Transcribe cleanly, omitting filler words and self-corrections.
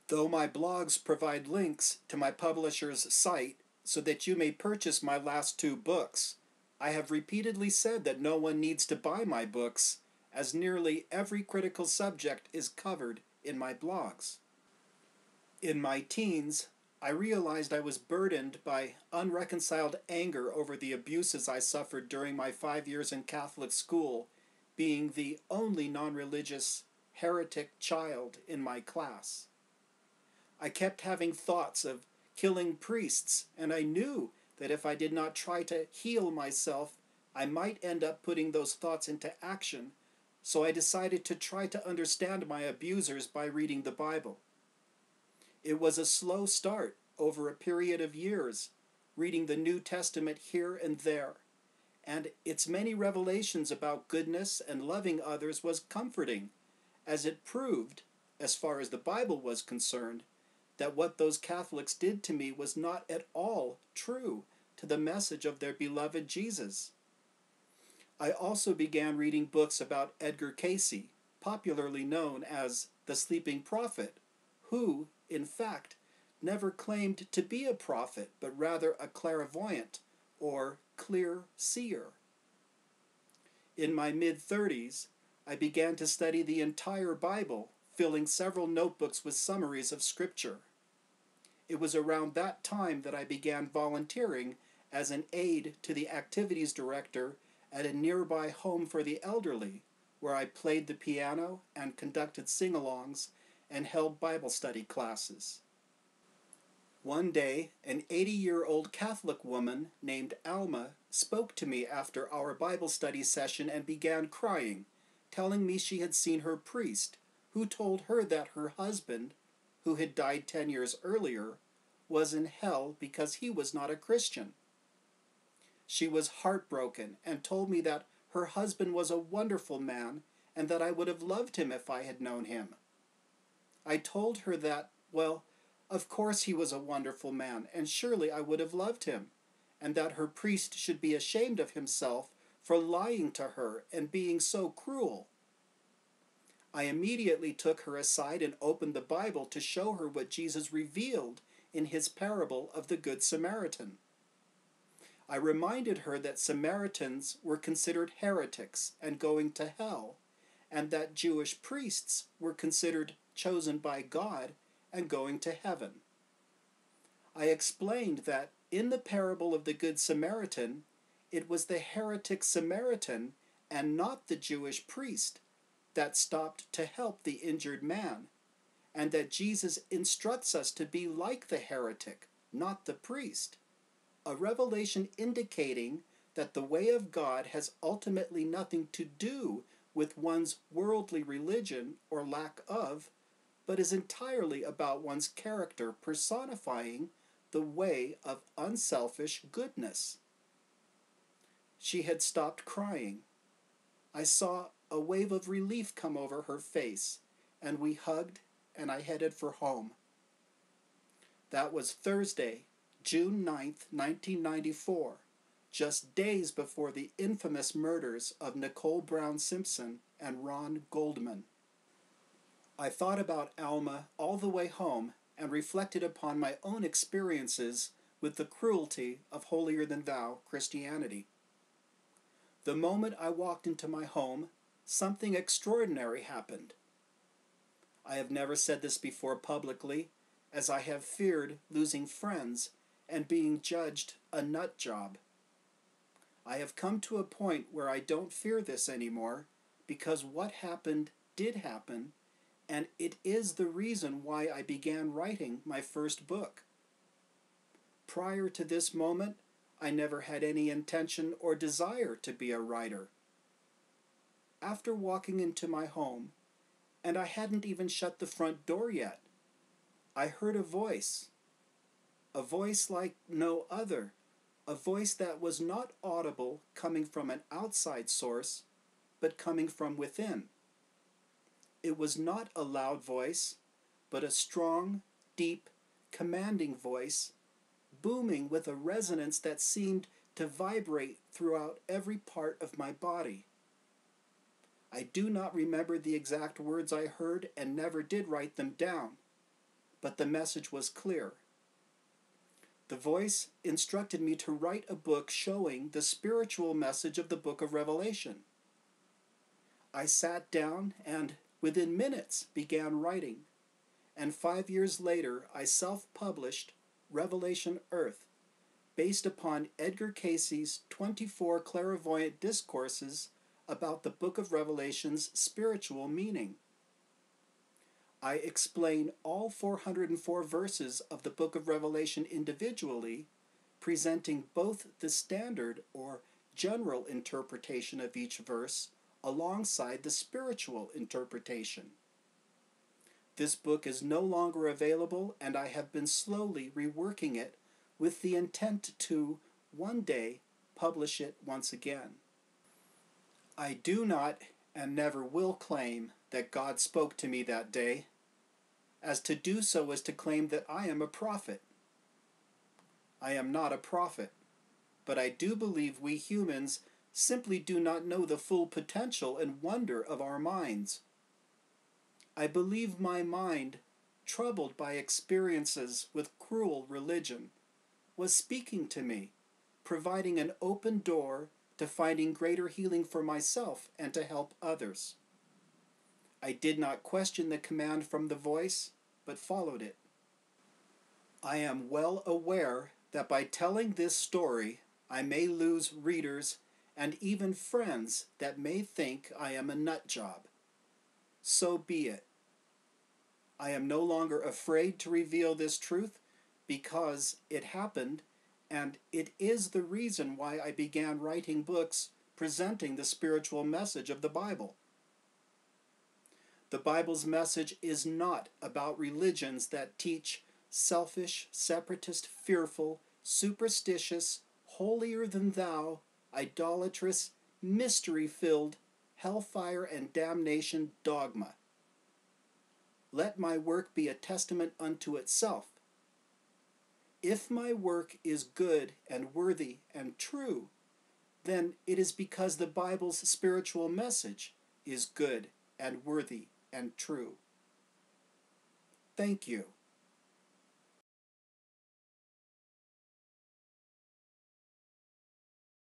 Though my blogs provide links to my publisher's site so that you may purchase my last two books, I have repeatedly said that no one needs to buy my books, as nearly every critical subject is covered in my blogs. In my teens, I realized I was burdened by unreconciled anger over the abuses I suffered during my 5 years in Catholic school, being the only non-religious heretic child in my class. I kept having thoughts of killing priests, and I knew that if I did not try to heal myself, I might end up putting those thoughts into action, so I decided to try to understand my abusers by reading the Bible. It was a slow start over a period of years, reading the New Testament here and there, and its many revelations about goodness and loving others was comforting, as it proved, as far as the Bible was concerned, that what those Catholics did to me was not at all true to the message of their beloved Jesus. I also began reading books about Edgar Cayce, popularly known as the Sleeping Prophet, who, in fact, never claimed to be a prophet, but rather a clairvoyant, or clear seer. In my mid-30s, I began to study the entire Bible, filling several notebooks with summaries of Scripture. It was around that time that I began volunteering as an aide to the activities director at a nearby home for the elderly, where I played the piano and conducted sing-alongs and held Bible study classes. One day, an 80-year-old Catholic woman named Alma spoke to me after our Bible study session and began crying, telling me she had seen her priest, who told her that her husband, who had died 10 years earlier, was in hell because he was not a Christian. She was heartbroken and told me that her husband was a wonderful man and that I would have loved him if I had known him. I told her that, well, of course he was a wonderful man, and surely I would have loved him, and that her priest should be ashamed of himself for lying to her and being so cruel. I immediately took her aside and opened the Bible to show her what Jesus revealed in his parable of the Good Samaritan. I reminded her that Samaritans were considered heretics and going to hell, and that Jewish priests were considered chosen by God and going to heaven. I explained that in the parable of the Good Samaritan, it was the heretic Samaritan and not the Jewish priest that stopped to help the injured man, and that Jesus instructs us to be like the heretic, not the priest, a revelation indicating that the way of God has ultimately nothing to do with one's worldly religion or lack of, but is entirely about one's character personifying the way of unselfish goodness. She had stopped crying. I saw a wave of relief come over her face, and we hugged, and I headed for home. That was Thursday, June 9th, 1994, just days before the infamous murders of Nicole Brown Simpson and Ron Goldman. I thought about Alma all the way home and reflected upon my own experiences with the cruelty of holier-than-thou Christianity. The moment I walked into my home, something extraordinary happened. I have never said this before publicly, as I have feared losing friends and being judged a nut job. I have come to a point where I don't fear this anymore, because what happened did happen, and it is the reason why I began writing my first book. Prior to this moment, I never had any intention or desire to be a writer. After walking into my home, and I hadn't even shut the front door yet, I heard a voice like no other, a voice that was not audible coming from an outside source, but coming from within. It was not a loud voice, but a strong, deep, commanding voice, booming with a resonance that seemed to vibrate throughout every part of my body. I do not remember the exact words I heard and never did write them down, but the message was clear. The voice instructed me to write a book showing the spiritual message of the book of Revelation. I sat down and, within minutes, began writing, and 5 years later I self-published Revelation Earth, based upon Edgar Cayce's 24 clairvoyant discourses about the book of Revelation's spiritual meaning. I explain all 404 verses of the book of Revelation individually, presenting both the standard or general interpretation of each verse alongside the spiritual interpretation. This book is no longer available, and I have been slowly reworking it with the intent to, one day, publish it once again. I do not and never will claim that God spoke to me that day, as to do so is to claim that I am a prophet. I am not a prophet, but I do believe we humans simply do not know the full potential and wonder of our minds. I believe my mind, troubled by experiences with cruel religion, was speaking to me, providing an open door to finding greater healing for myself and to help others. I did not question the command from the voice, but followed it. I am well aware that by telling this story, I may lose readers and even friends that may think I am a nut job. So be it. I am no longer afraid to reveal this truth because it happened, and it is the reason why I began writing books presenting the spiritual message of the Bible. The Bible's message is not about religions that teach selfish, separatist, fearful, superstitious, holier-than-thou, idolatrous, mystery-filled, hellfire and damnation dogma. Let my work be a testament unto itself. If my work is good and worthy and true, then it is because the Bible's spiritual message is good and worthy and true. Thank you.